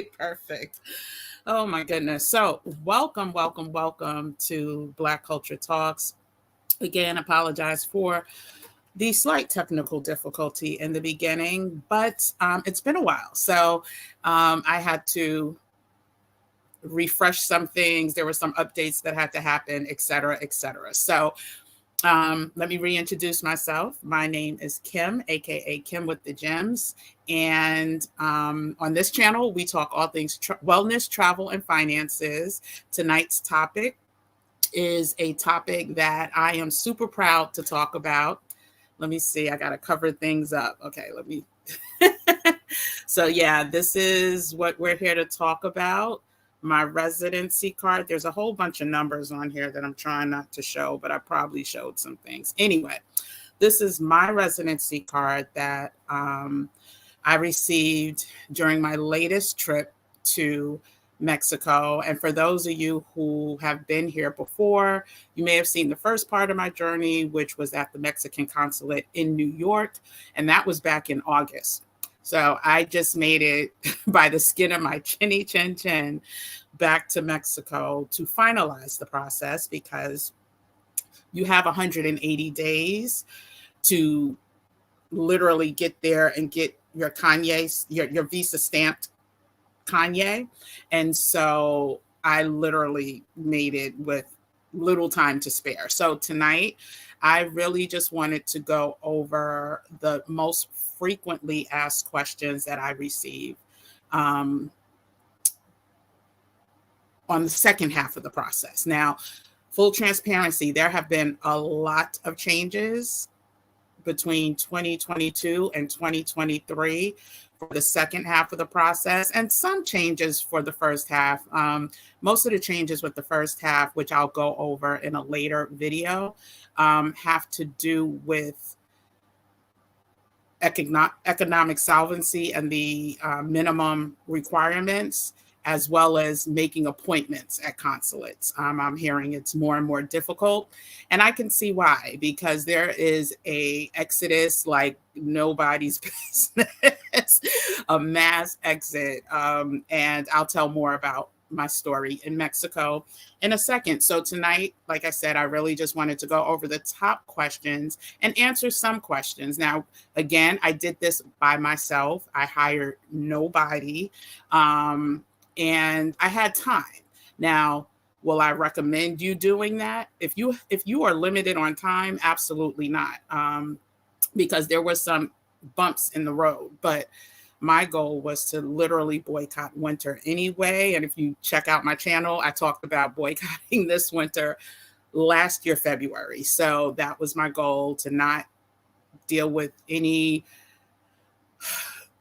Perfect. Oh my goodness. So, welcome to Black Culture Talks. Again, apologize for the slight technical difficulty in the beginning, but it's been a while. So, I had to refresh some things. There were some updates that had to happen, et cetera, et cetera. So, let me reintroduce myself. My name is Kim, aka Kim with the Gems. And on this channel, we talk all things wellness, travel, and finances. Tonight's topic is a topic that I am super proud to talk about. Let me see, I got to cover things up. Okay, let me. So, yeah, this is what we're here to talk about. My residency card. There's a whole bunch of numbers on here that I'm trying not to show, but I probably showed some things. Anyway, this is my residency card that I received during my latest trip to Mexico. And for those of you who have been here before, you may have seen the first part of my journey, which was at the Mexican Consulate in New York. And that was back in August. So I just made it by the skin of my chinny chin chin back to Mexico to finalize the process, because you have 180 days to literally get there and get your Kanye, your visa stamped Kanye. And so I literally made it with little time to spare. So tonight, I really just wanted to go over the most frequently asked questions that I receive on the second half of the process. Now, full transparency, there have been a lot of changes between 2022 and 2023 for the second half of the process, and some changes for the first half. Most of the changes with the first half, which I'll go over in a later video, have to do with economic solvency and the minimum requirements, as well as making appointments at consulates. I'm hearing it's more and more difficult, and I can see why, because there is a exodus like nobody's business, a mass exit, and I'll tell more about my story in Mexico in a second. So tonight, like I said, I really just wanted to go over the top questions and answer some questions. Now, again, I did this by myself. I hired nobody. And I had time. Now, will I recommend you doing that? If you are limited on time, absolutely not, because there were some bumps in the road. But my goal was to literally boycott winter anyway. And if you check out my channel, I talked about boycotting this winter last year, February. So that was my goal, to not deal with any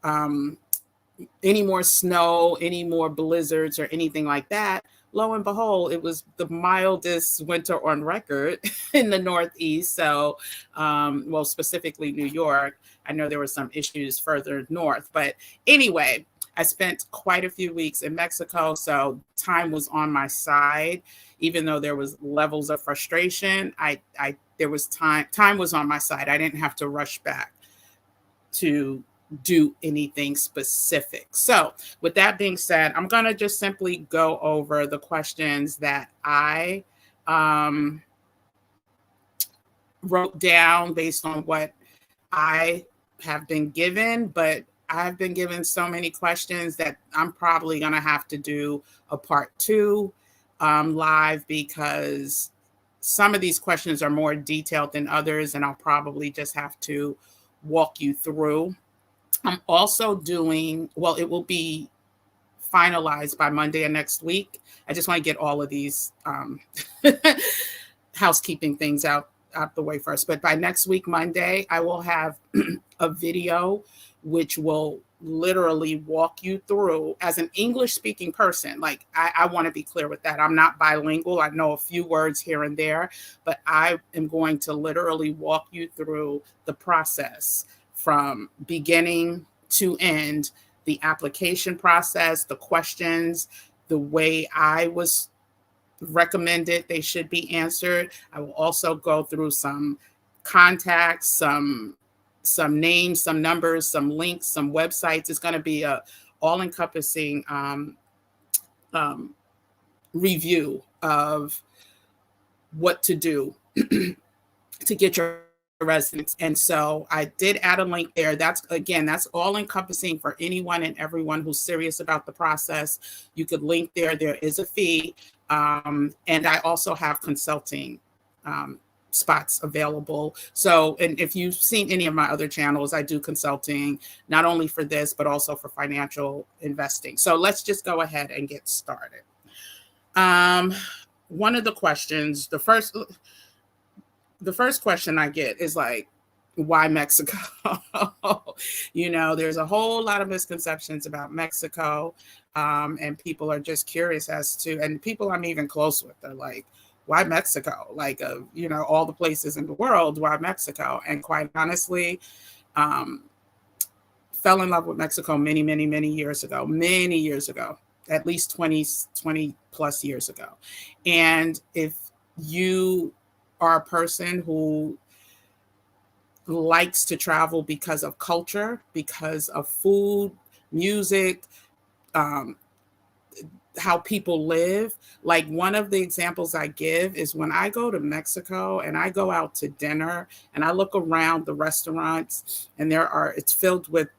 more snow, any more blizzards, or anything like that. Lo and behold, it was the mildest winter on record in the Northeast. So, well, specifically New York. I know there were some issues further north. But anyway, I spent quite a few weeks in Mexico, so time was on my side. Even though there was levels of frustration, there was time was on my side. I didn't have to rush back to do anything specific. So with that being said, I'm going to just simply go over the questions that I wrote down based on what I have been given, but I've been given so many questions that I'm probably going to have to do a part 2 live, because some of these questions are more detailed than others, and I'll probably just have to walk you through. I'm also doing, well, it will be finalized by Monday of next week. I just want to get all of these housekeeping things out the way first. But by next week, Monday, I will have a video which will literally walk you through, as an English speaking person. Like, I want to be clear with that. I'm not bilingual. I know a few words here and there, but I am going to literally walk you through the process from beginning to end, the application process, the questions, the way I was recommended they should be answered. I will also go through some contacts, some names, some numbers, some links, some websites. It's going to be a all-encompassing um, review of what to do to get your residence. And so I did add a link there. That's all encompassing for anyone and everyone who's serious about the process. You could link there. There is a fee. And I also have consulting spots available. So, and if you've seen any of my other channels, I do consulting, not only for this, but also for financial investing. So let's just go ahead and get started. One of the questions, the first question I get is like, why Mexico? There's a whole lot of misconceptions about Mexico. And people are just curious and people I'm even close with, they're like, why Mexico? Like, all the places in the world, why Mexico? And quite honestly, fell in love with Mexico many, many, many years ago, at least 20 plus years ago. And if you are a person who likes to travel because of culture, because of food, music, how people live. Like, one of the examples I give is when I go to Mexico and I go out to dinner and I look around the restaurants and it's filled with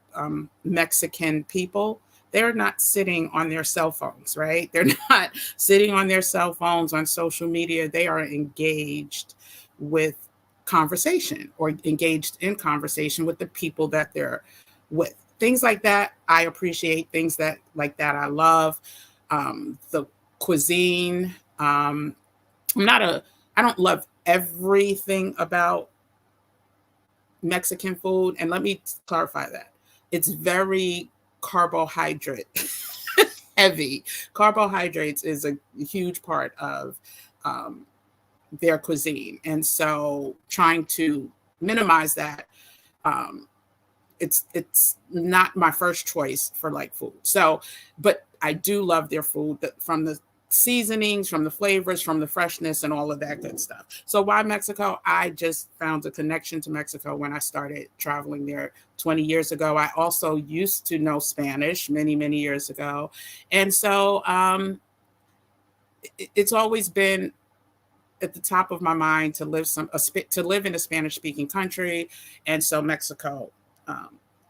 Mexican people. They're not sitting on their cell phones, right? They're not sitting on their cell phones on social media. They are engaged with conversation or engaged in conversation with the people that they're with. Things like that, I appreciate. Things like that, I love. The cuisine. I don't love everything about Mexican food. And let me clarify that. It's very carbohydrate heavy. Carbohydrates is a huge part of their cuisine. And so trying to minimize that, it's not my first choice for like food. So, but I do love their food, from the seasonings, from the flavors, from the freshness, and all of that good stuff. So why Mexico? I just found a connection to Mexico when I started traveling there 20 years ago. I also used to know Spanish many, many years ago. And so it's always been at the top of my mind to live in a Spanish-speaking country. And so Mexico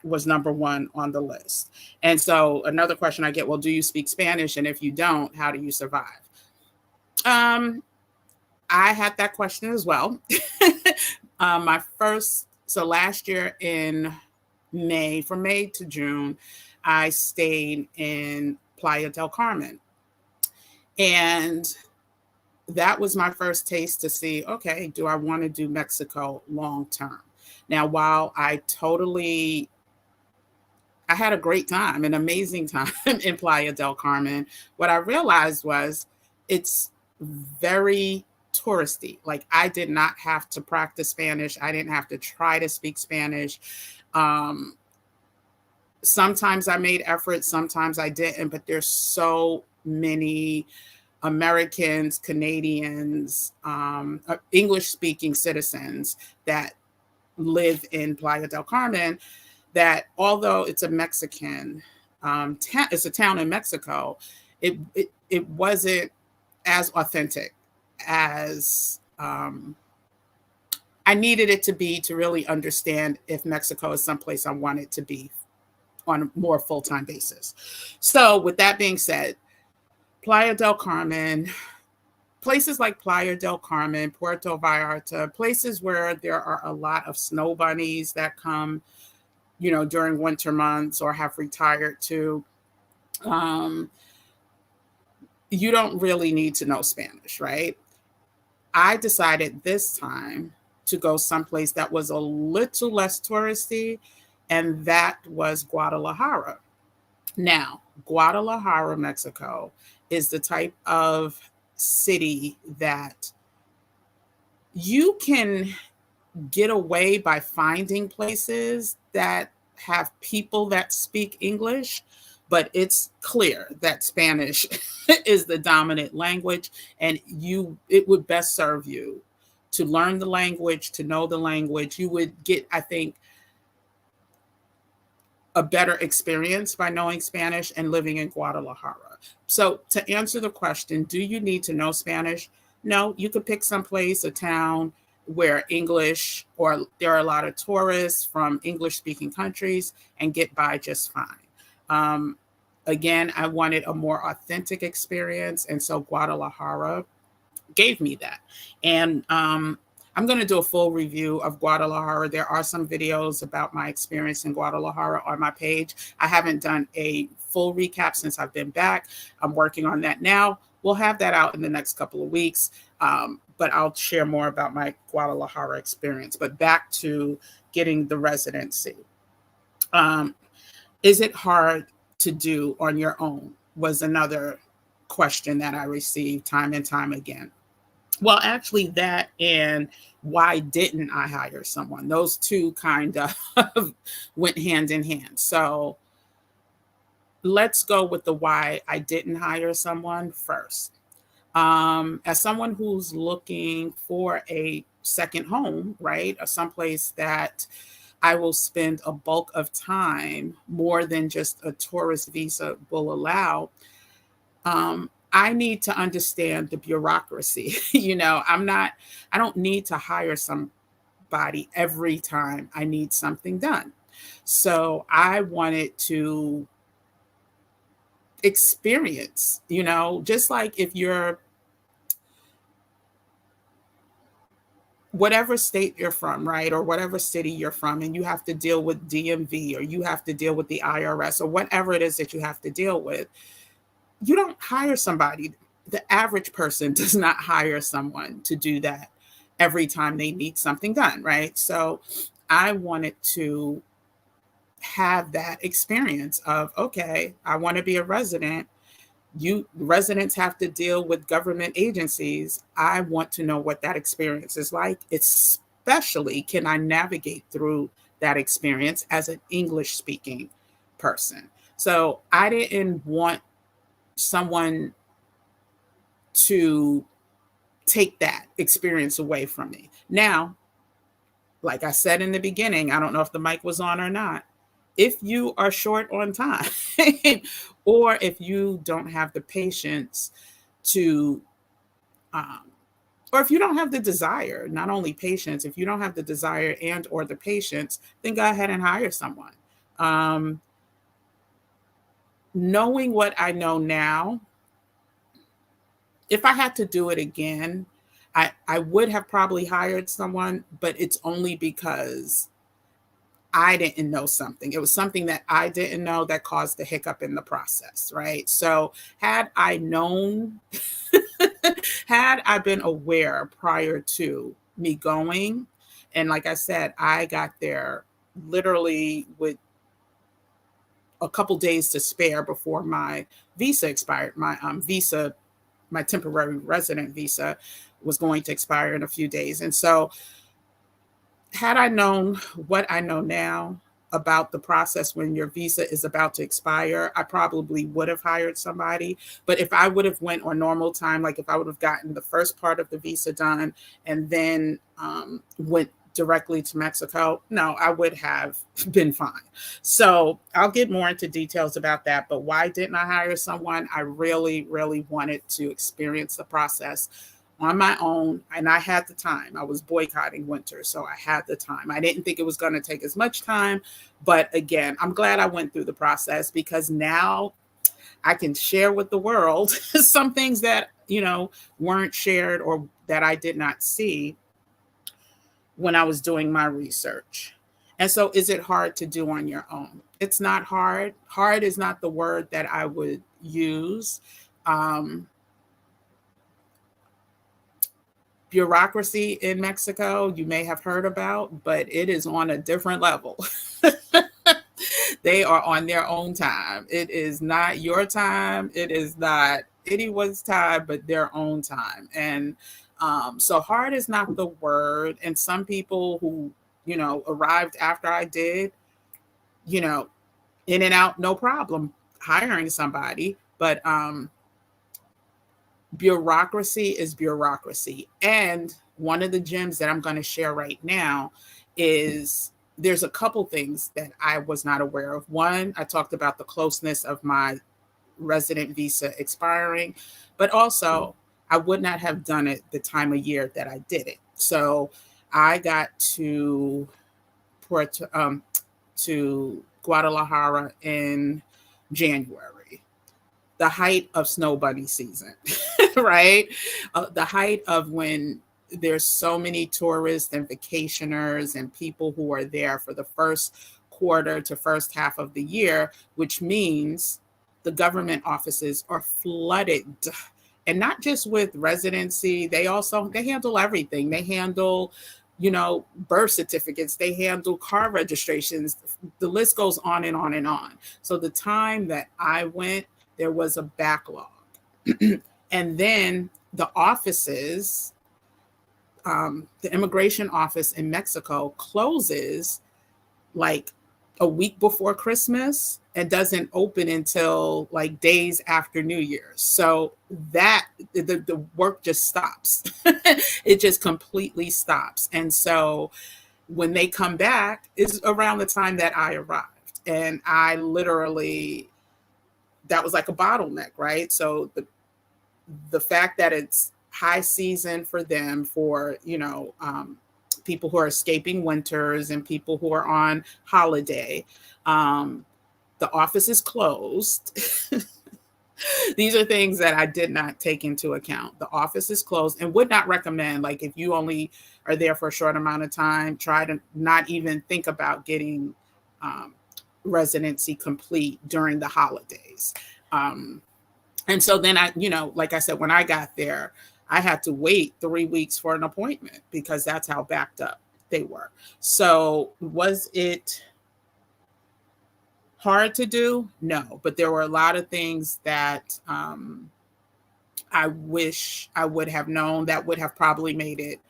was number one on the list. And so another question I get, well, do you speak Spanish? And if you don't, how do you survive? I had that question as well. Last year in May, from May to June, I stayed in Playa del Carmen. And that was my first taste to see, okay, do I want to do Mexico long term? Now, while I had a great time, an amazing time in Playa del Carmen, what I realized was it's very touristy. Like, I did not have to practice Spanish. I didn't have to try to speak Spanish. Sometimes I made efforts, sometimes I didn't, but there's so many Americans, Canadians, English-speaking citizens that live in Playa del Carmen, that although it's a Mexican, it's a town in Mexico, it wasn't as authentic as I needed it to be to really understand if Mexico is someplace I wanted to be on a more full-time basis. So with that being said, Playa del Carmen, places like Playa del Carmen, Puerto Vallarta, places where there are a lot of snow bunnies that come, during winter months or have retired to, you don't really need to know Spanish, right? I decided this time to go someplace that was a little less touristy, and that was Guadalajara. Now, Guadalajara, Mexico, is the type of city that you can get away by finding places that have people that speak English, but it's clear that Spanish is the dominant language, and it would best serve you to learn the language, to know the language. You would get, I think, a better experience by knowing Spanish and living in Guadalajara. So to answer the question, do you need to know Spanish? No, you could pick someplace, a town where English, or there are a lot of tourists from English speaking countries, and get by just fine. Um, Again, I wanted a more authentic experience. And so Guadalajara gave me that. And I'm going to do a full review of Guadalajara. There are some videos about my experience in Guadalajara on my page. I haven't done a full recap since I've been back. I'm working on that now. We'll have that out in the next couple of weeks, but I'll share more about my Guadalajara experience. But back to getting the residency. Um, is it hard to do on your own? Was another question that I received time and time again. Well, actually, that and why didn't I hire someone? Those two kind of went hand in hand. So let's go with the why I didn't hire someone first. As someone who's looking for a second home, right, or someplace that I will spend a bulk of time more than just a tourist visa will allow, I need to understand the bureaucracy. I don't need to hire somebody every time I need something done. So I wanted to experience, just like if you're whatever state you're from, right? Or whatever city you're from, and you have to deal with DMV, or you have to deal with the IRS, or whatever it is that you have to deal with. You don't hire somebody. The average person does not hire someone to do that every time they need something done, right? So I wanted to have that experience of, okay, I want to be a resident. You residents have to deal with government agencies. I want to know what that experience is like, especially can I navigate through that experience as an English speaking person. So I didn't want someone to take that experience away from me. Now, like I said in the beginning, I don't know if the mic was on or not. If you are short on time, or if you don't have the patience to, um, or if you don't have the desire, not only patience, if you don't have the desire and or the patience, then go ahead and hire someone. Um, Knowing what I know now, if I had to do it again, I would have probably hired someone, but it's only because I didn't know something. It was something that I didn't know that caused the hiccup in the process, right? So had I known, had I been aware prior to me going, and like I said, I got there literally with a couple days to spare before my visa expired. My temporary resident visa was going to expire in a few days. And so had I known what I know now about the process when your visa is about to expire, I probably would have hired somebody. But if I would have went on normal time, like if I would have gotten the first part of the visa done and then went directly to Mexico, no, I would have been fine. So I'll get more into details about that. But why didn't I hire someone? I really, really wanted to experience the process on my own, and I had the time. I was boycotting winter, so I had the time. I didn't think it was going to take as much time, but again, I'm glad I went through the process because now I can share with the world some things that, weren't shared or that I did not see when I was doing my research. And so is it hard to do on your own? It's not hard. Hard is not the word that I would use. Bureaucracy in Mexico, you may have heard about, but it is on a different level. They are on their own time. It is not your time. It is not anyone's time, but their own time. And so hard is not the word. And some people who, arrived after I did, you know, in and out, no problem hiring somebody. But bureaucracy is bureaucracy. And one of the gems that I'm going to share right now is there's a couple things that I was not aware of. One, I talked about the closeness of my resident visa expiring, but also I would not have done it the time of year that I did it. So I got to Guadalajara in January, the height of snow bunny season, right? The height of when there's so many tourists and vacationers and people who are there for the first quarter to first half of the year, which means the government offices are flooded. And not just with residency, they handle everything. They handle, birth certificates, they handle car registrations. The list goes on and on and on. So the time that I went, there was a backlog. And then the offices, the immigration office in Mexico closes like a week before Christmas and doesn't open until like days after New Year's. So that the work just stops. It just completely stops. And so when they come back is around the time that I arrived. And I literally, that was like a bottleneck, right? So the fact that it's high season for them, for, people who are escaping winters and people who are on holiday, the office is closed. These are things that I did not take into account. The office is closed, and would not recommend, like, if you only are there for a short amount of time, try to not even think about getting residency complete during the holidays. And so then like I said, when I got there, I had to wait 3 weeks for an appointment because that's how backed up they were. So was it hard to do? No, but there were a lot of things that I wish I would have known that would have probably made it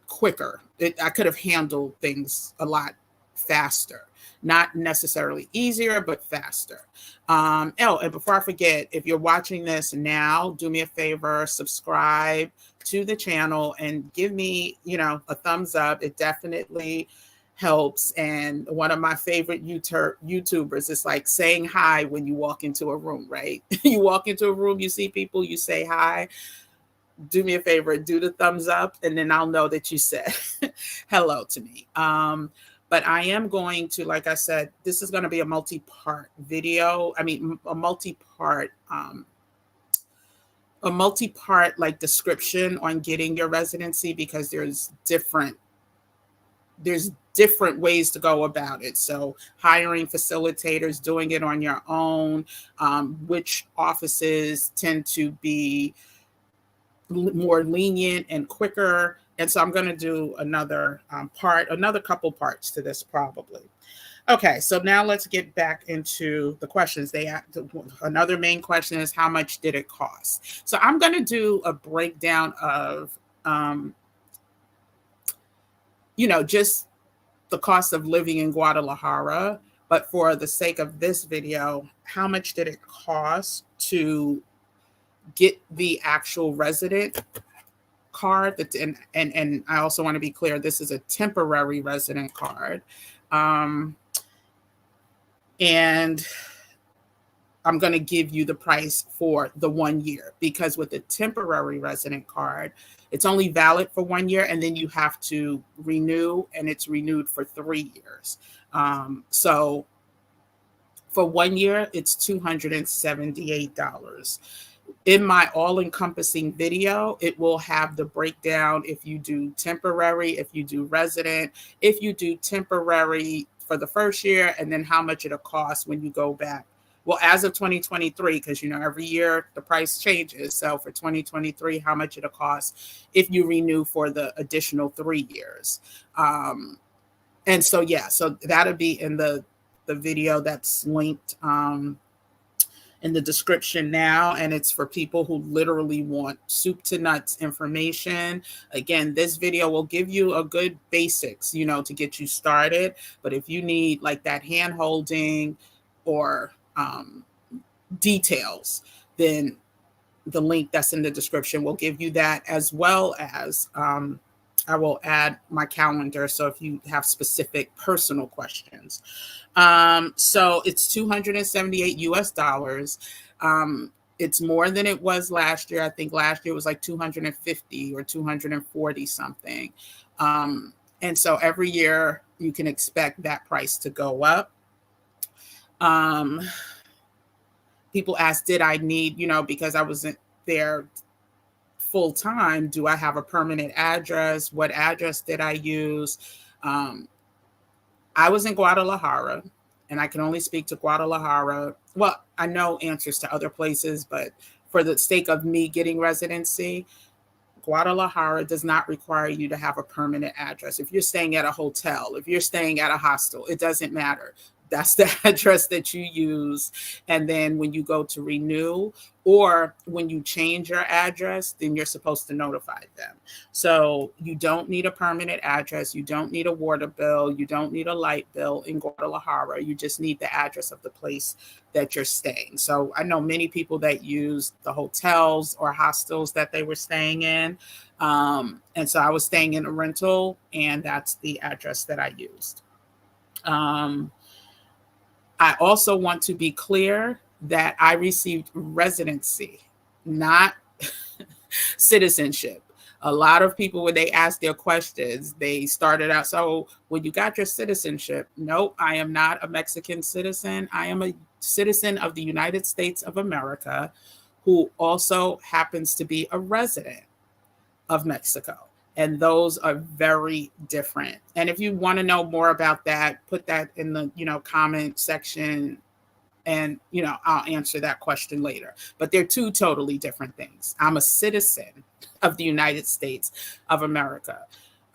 quicker. I could have handled things a lot faster. Not necessarily easier, but faster. And before I forget, if you're watching this now, do me a favor, subscribe to the channel and give me, a thumbs up. It definitely helps. And one of my favorite YouTubers is like saying hi when you walk into a room, right? You walk into a room, you see people, you say hi. Do me a favor, do the thumbs up, and then I'll know that you said hello to me. But I am going to, like I said, this is going to be a multi-part video. I mean, a multi-part like description on getting your residency, because there's different ways to go about it. So hiring facilitators, doing it on your own, which offices tend to be more lenient and quicker. And so I'm going to do another couple parts to this probably. Okay, so now let's get back into the questions. Another main question is, how much did it cost? So I'm going to do a breakdown of, just the cost of living in Guadalajara. But for the sake of this video, how much did it cost to get the actual resident card? And I also want to be clear, this is a temporary resident card. And I'm going to give you the price for the 1 year, because with the temporary resident card, it's only valid for 1 year, and then you have to renew, and it's renewed for 3 years. So for 1 year, it's $278. In my all-encompassing video, it will have the breakdown if you do temporary, if you do resident, if you do temporary for the first year, and then how much it'll cost when you go back. Well, as of 2023, because, every year the price changes. So for 2023, how much it'll cost if you renew for the additional 3 years. And so, yeah, so that'll be in the video that's linked in the description now, and it's for people who literally want soup to nuts information. Again, this video will give you a good basics, to get you started. But if you need like that hand holding or details, then the link that's in the description will give you that, as well as I will add my calendar. So if you have specific personal questions, so it's 278 US dollars. It's more than it was last year. I think last year was like 250 or 240 something. And so every year you can expect that price to go up. Um, People ask, did I need, because I wasn't there full time, do I have a permanent address? What address did I use? Um, I was in Guadalajara, and I can only speak to Guadalajara. Well, I know answers to other places, but for the sake of me getting residency, Guadalajara does not require you to have a permanent address. If you're staying at a hotel, if you're staying at a hostel, it doesn't matter. That's the address that you use. And then when you go to renew or when you change your address, then you're supposed to notify them. So you don't need a permanent address. You don't need a water bill. You don't need a light bill in Guadalajara. You just need the address of the place that you're staying. So I know many people that use the hotels or hostels that they were staying in. And so I was staying in a rental, and that's the address that I used. I also want to be clear that I received residency, not citizenship. A lot of people, when they ask their questions, they started out, so when you got your citizenship, no, I am not a Mexican citizen. I am a citizen of the United States of America who also happens to be a resident of Mexico. And those are very different. And if you want to know more about that, put that in the, comment section, and, I'll answer that question later. But they're two totally different things. I'm a citizen of the United States of America.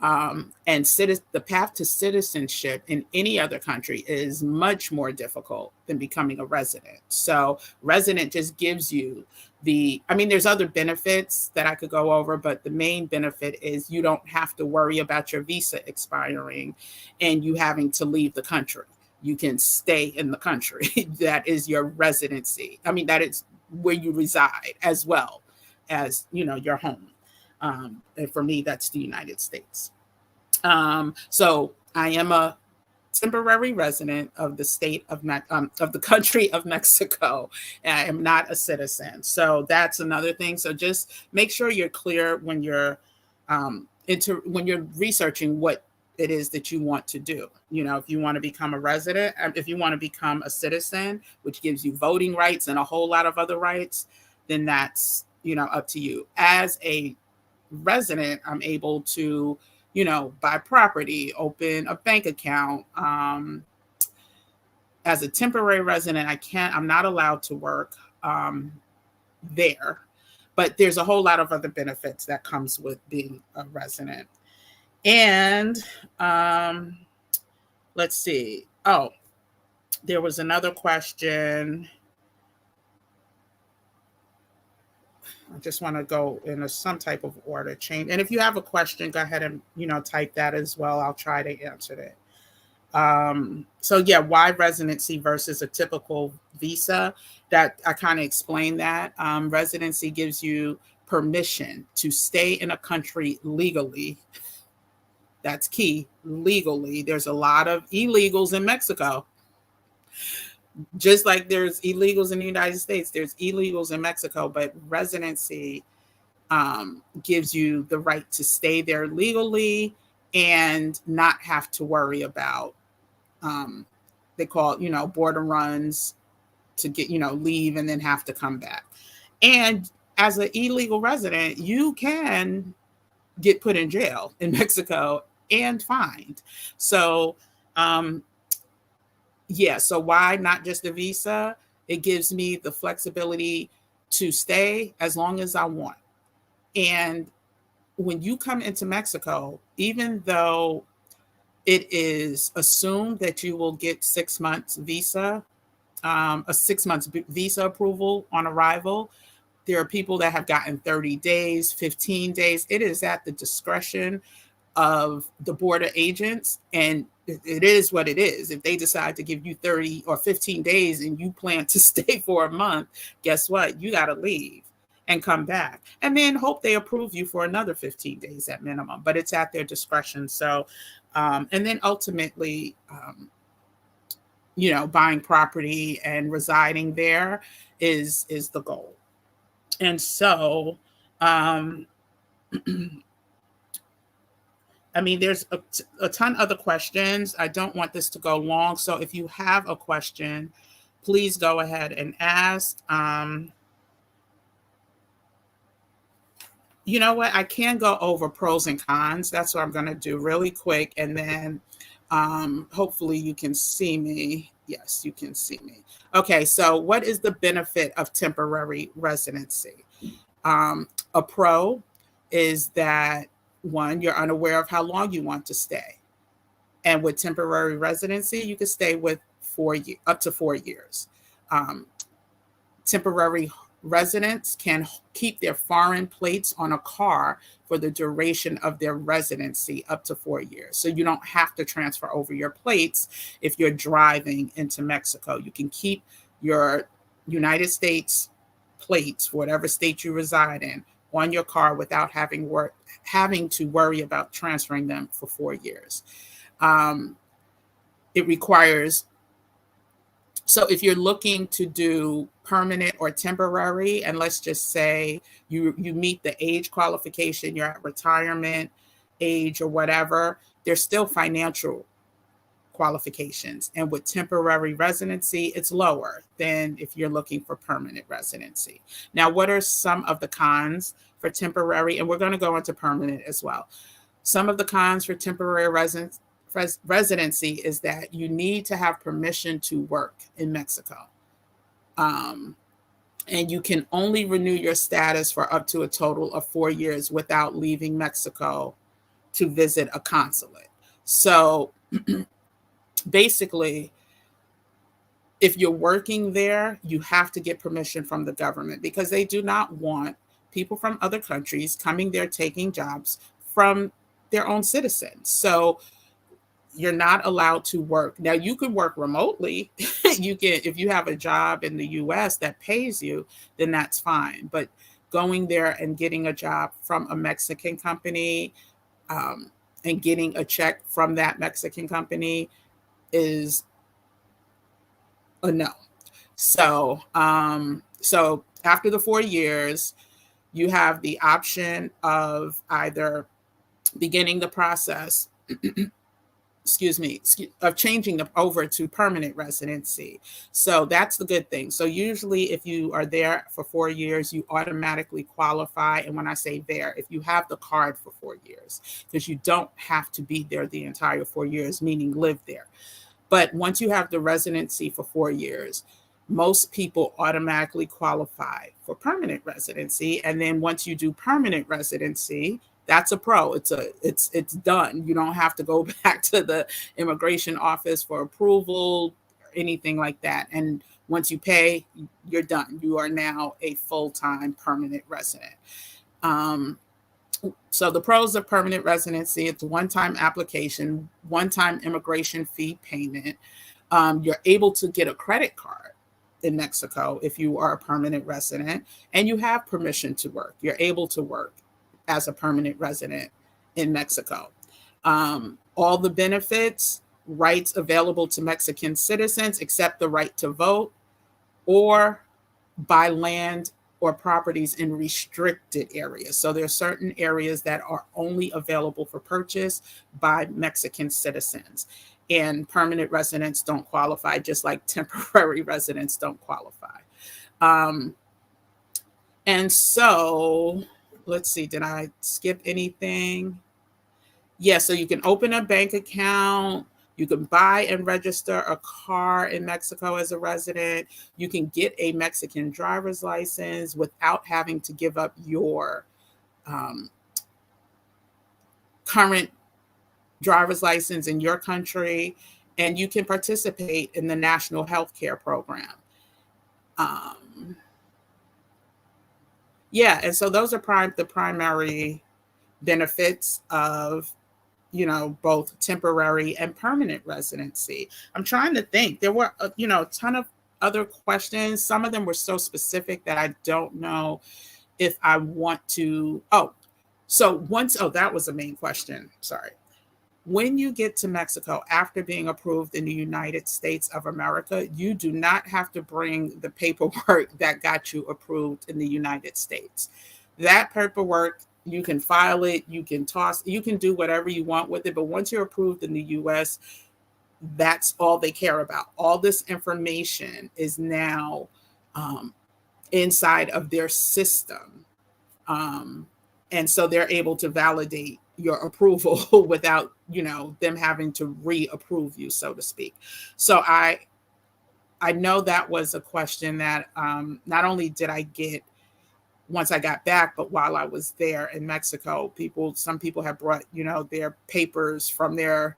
And the path to citizenship in any other country is much more difficult than becoming a resident. So resident just gives you there's other benefits that I could go over, but the main benefit is you don't have to worry about your visa expiring and you having to leave the country. You can stay in the country. That is your residency. That is where you reside as well as, your home. And for me, that's the United States. So I am a temporary resident of the state of the country of Mexico. I am not a citizen. So that's another thing. So just make sure you're clear when you're when you're researching what it is that you want to do. If you want to become a resident, if you want to become a citizen, which gives you voting rights and a whole lot of other rights, then that's, up to you. As a resident, I'm able to, buy property, open a bank account. As a temporary resident, I'm not allowed to work there, but there's a whole lot of other benefits that comes with being a resident. And let's see. Oh, there was another question. I just want to go in some type of order change. And if you have a question, go ahead and, type that as well. I'll try to answer it. Why residency versus a typical visa? That I kind of explained that. Residency gives you permission to stay in a country legally. That's key, legally. There's a lot of illegals in Mexico. Just like there's illegals in the United States, there's illegals in Mexico, but residency gives you the right to stay there legally and not have to worry about, they call it, border runs to get, leave and then have to come back. And as an illegal resident, you can get put in jail in Mexico and fined. So, so why not just a visa? It gives me the flexibility to stay as long as I want. And when you come into Mexico, even though it is assumed that you will get 6 months visa, a 6 months visa approval on arrival, there are people that have gotten 30 days, 15 days. It is at the discretion of the border agents, and it is what it is. If they decide to give you 30 or 15 days and you plan to stay for a month, guess what? You got to leave. and come back, and then hope they approve you for another 15 days at minimum, but it's at their discretion. So, and then ultimately, buying property and residing there is the goal. And so, um, I mean, there's a ton other questions. I don't want this to go long. So if you have a question, please go ahead and ask. You know what? I can go over pros and cons. That's what I'm going to do really quick. And then hopefully you can see me. Yes, you can see me. Okay, so what is the benefit of temporary residency? A pro is that, one, you're unaware of how long you want to stay. And with temporary residency, you can stay with up to 4 years. Temporary residents can keep their foreign plates on a car for the duration of their residency up to 4 years. So you don't have to transfer over your plates if you're driving into Mexico. You can keep your United States plates, whatever state you reside in, on your car without having to worry about transferring them for 4 years. It requires, so if you're looking to do permanent or temporary, and let's just say you meet the age qualification, you're at retirement age or whatever, there's still financial qualifications. And with temporary residency, it's lower than if you're looking for permanent residency. Now, what are some of the cons for temporary? And we're going to go into permanent as well. Some of the cons for temporary residency is that you need to have permission to work in Mexico. And you can only renew your status for up to a total of 4 years without leaving Mexico to visit a consulate. So basically, if you're working there, you have to get permission from the government because they do not want people from other countries coming there taking jobs from their own citizens. So you're not allowed to work. Now, you can work remotely. You can, if you have a job in the US that pays you, then that's fine. But going there and getting a job from a Mexican company and getting a check from that Mexican company is a no. So, so after the 4 years, you have the option of either beginning the process of changing them over to permanent residency. So that's the good thing. So usually if you are there for 4 years, you automatically qualify. And when I say there, if you have the card for 4 years, because you don't have to be there the entire 4 years, meaning live there. But once you have the residency for 4 years, most people automatically qualify for permanent residency. And then once you do permanent residency, that's a pro. It's done. You don't have to go back to the immigration office for approval or anything like that. And once you pay, you're done. You are now a full-time permanent resident. So the pros of permanent residency, it's a one-time application, one-time immigration fee payment. You're able to get a credit card in Mexico if you are a permanent resident and you have permission to work. You're able to work as a permanent resident in Mexico. All the benefits, rights available to Mexican citizens, except the right to vote or buy land or properties in restricted areas. So there are certain areas that are only available for purchase by Mexican citizens. And permanent residents don't qualify, just like temporary residents don't qualify. And so, let's see, did I skip anything? Yeah, so you can open a bank account. You can buy and register a car in Mexico as a resident. You can get a Mexican driver's license without having to give up your current driver's license in your country. And you can participate in the national health care program. Yeah, and so those are the primary benefits of both temporary and permanent residency. I'm trying to think. There were, a ton of other questions. Some of them were so specific that I don't know if I want to, that was the main question. Sorry. When you get to Mexico after being approved in the United States of America, you do not have to bring the paperwork that got you approved in the United States. That paperwork, you can file it, you can toss, you can do whatever you want with it. But once you're approved in the US, that's all they care about. All this information is now inside of their system. And so they're able to validate your approval without, them having to reapprove you, so to speak. So I know that was a question that not only did I get once I got back, but while I was there in Mexico, some people have brought, their papers from their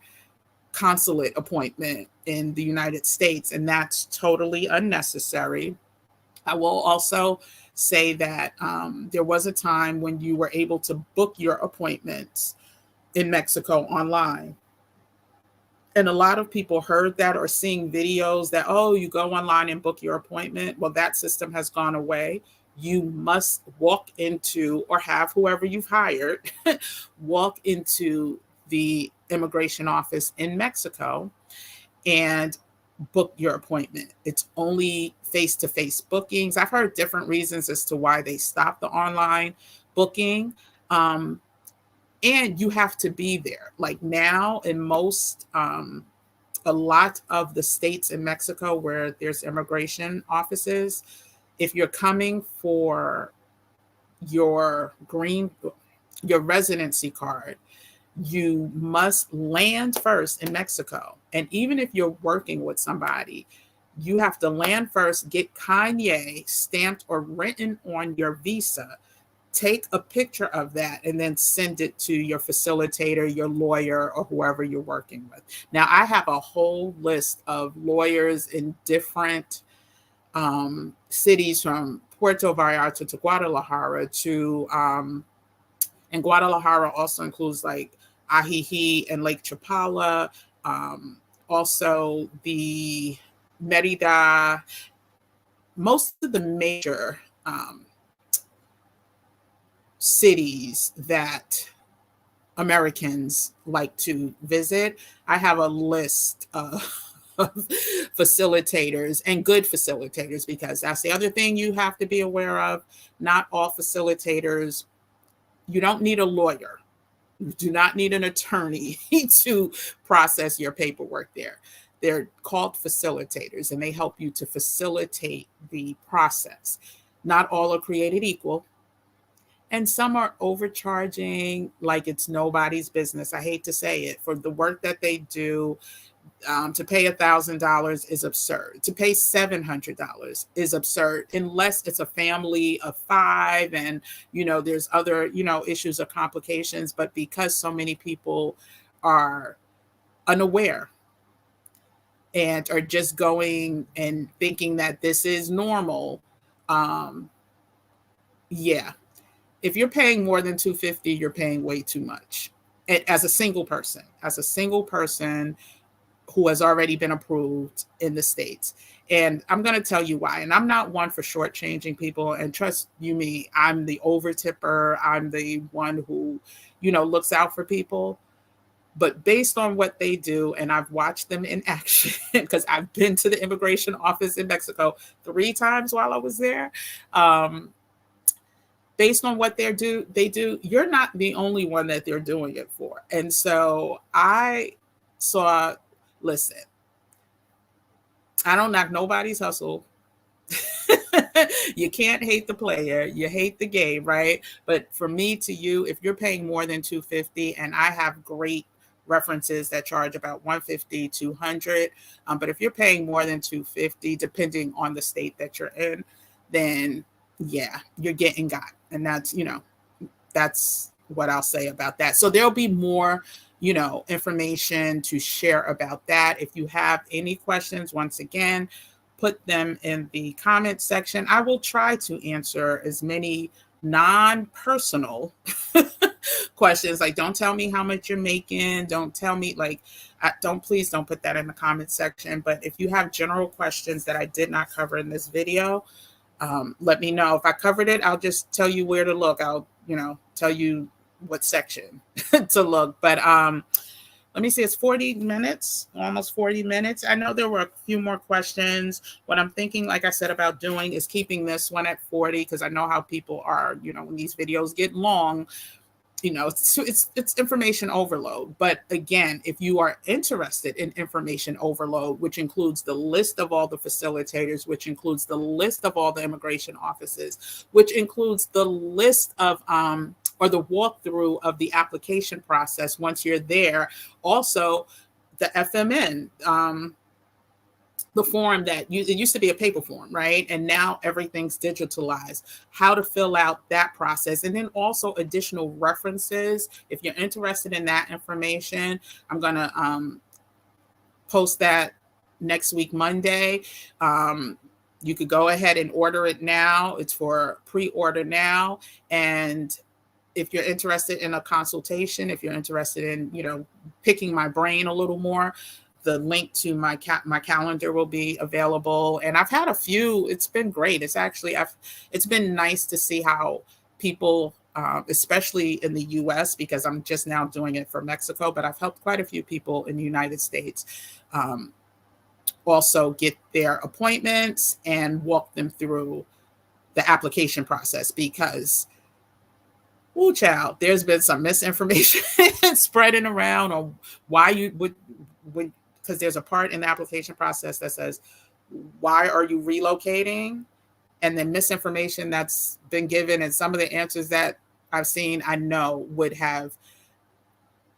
consulate appointment in the United States, and that's totally unnecessary. I will also say that there was a time when you were able to book your appointments in Mexico online. And a lot of people heard that or seeing videos that, oh, you go online and book your appointment. Well, that system has gone away. You must walk into, or have whoever you've hired walk into the immigration office in Mexico and book your appointment. It's only face-to-face bookings. I've heard different reasons as to why they stopped the online booking. And you have to be there. Like now in most, a lot of the states in Mexico where there's immigration offices, if you're coming for your residency card, you must land first in Mexico. And even if you're working with somebody, you have to land first, get Kanye stamped or written on your visa, take a picture of that, and then send it to your facilitator, your lawyer, or whoever you're working with. Now, I have a whole list of lawyers in different cities, from Puerto Vallarta to Guadalajara and Guadalajara also includes like Ajijic and Lake Chapala, also the Merida, most of the major cities that Americans like to visit. I have a list of facilitators, and good facilitators, because that's the other thing you have to be aware of. Not all facilitators, you don't need a lawyer. You do not need an attorney to process your paperwork there. They're called facilitators, and they help you to facilitate the process. Not all are created equal. And some are overcharging like it's nobody's business. I hate to say it. For the work that they do, to pay $1,000 is absurd. To pay $700 is absurd, unless it's a family of 5 and, there's other, issues or complications. But because so many people are unaware and are just going and thinking that this is normal, yeah. If you're paying more than $250, you're paying way too much as a single person who has already been approved in the States. And I'm going to tell you why. And I'm not one for shortchanging people. And trust you me, I'm the over tipper. I'm the one who, looks out for people. But based on what they do, and I've watched them in action, because I've been to the immigration office in Mexico 3 times while I was there. Based on what they do, you're not the only one that they're doing it for. And so listen, I don't knock nobody's hustle. You can't hate the player, you hate the game, right? But for me to you, if you're paying more than $250, and I have great references that charge about $150, $200, but if you're paying more than $250, depending on the state that you're in, then yeah, you're getting got. And that's, that's what I'll say about that. So there'll be more, information to share about that. If you have any questions, once again, put them in the comment section. I will try to answer as many non-personal questions. Like, don't tell me how much you're making. Don't tell me please don't put that in the comment section. But if you have general questions that I did not cover in this video, Let me know. If I covered it, I'll just tell you where to look. I'll, tell you what section to look. But let me see, it's 40 minutes, almost 40 minutes. I know there were a few more questions. What I'm thinking, like I said, about doing is keeping this one at 40, because I know how people are, when these videos get long, it's information overload. But again, if you are interested in information overload, which includes the list of all the facilitators, which includes the list of all the immigration offices, which includes the list of or the walkthrough of the application process once you're there, also the FMN, the form it used to be a paper form, right? And now everything's digitalized, how to fill out that process. And then also additional references. If you're interested in that information, I'm going to post that next week, Monday. You could go ahead and order it now. It's for pre-order now. And if you're interested in a consultation, if you're interested in, picking my brain a little more, the link to my calendar will be available. And I've had a few. It's been great. It's been nice to see how people, especially in the US, because I'm just now doing it for Mexico, but I've helped quite a few people in the United States also get their appointments and walk them through the application process, because child, there's been some misinformation spreading around on why you would, because there's a part in the application process that says, why are you relocating? And then misinformation that's been given, and some of the answers that I've seen, I know would have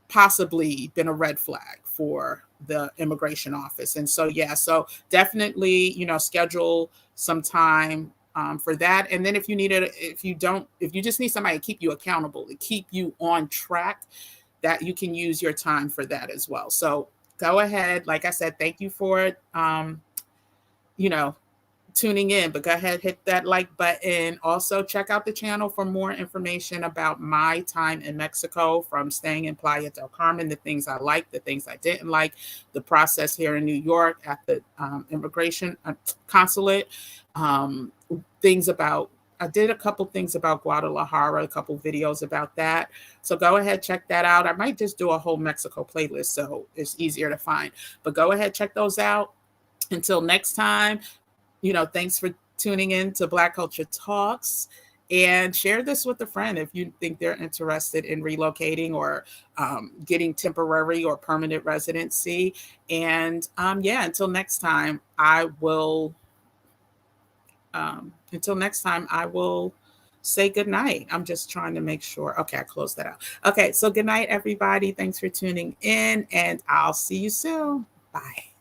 possibly been a red flag for the immigration office. And so, so definitely, schedule some time for that. And then if you just need somebody to keep you accountable, to keep you on track, that you can use your time for that as well. So go ahead. Like I said, thank you for, tuning in, but go ahead, hit that like button. Also check out the channel for more information about my time in Mexico, from staying in Playa del Carmen, the things I liked, the things I didn't like, the process here in New York at the immigration consulate, I did a couple things about Guadalajara, a couple videos about that. So go ahead, check that out. I might just do a whole Mexico playlist so it's easier to find, but go ahead, check those out. Until next time, thanks for tuning in to Black Culture Talks, and share this with a friend if you think they're interested in relocating or getting temporary or permanent residency. And until next time, I will say good night. I'm just trying to make sure. Okay, I closed that out. Okay, so good night, everybody. Thanks for tuning in, and I'll see you soon. Bye.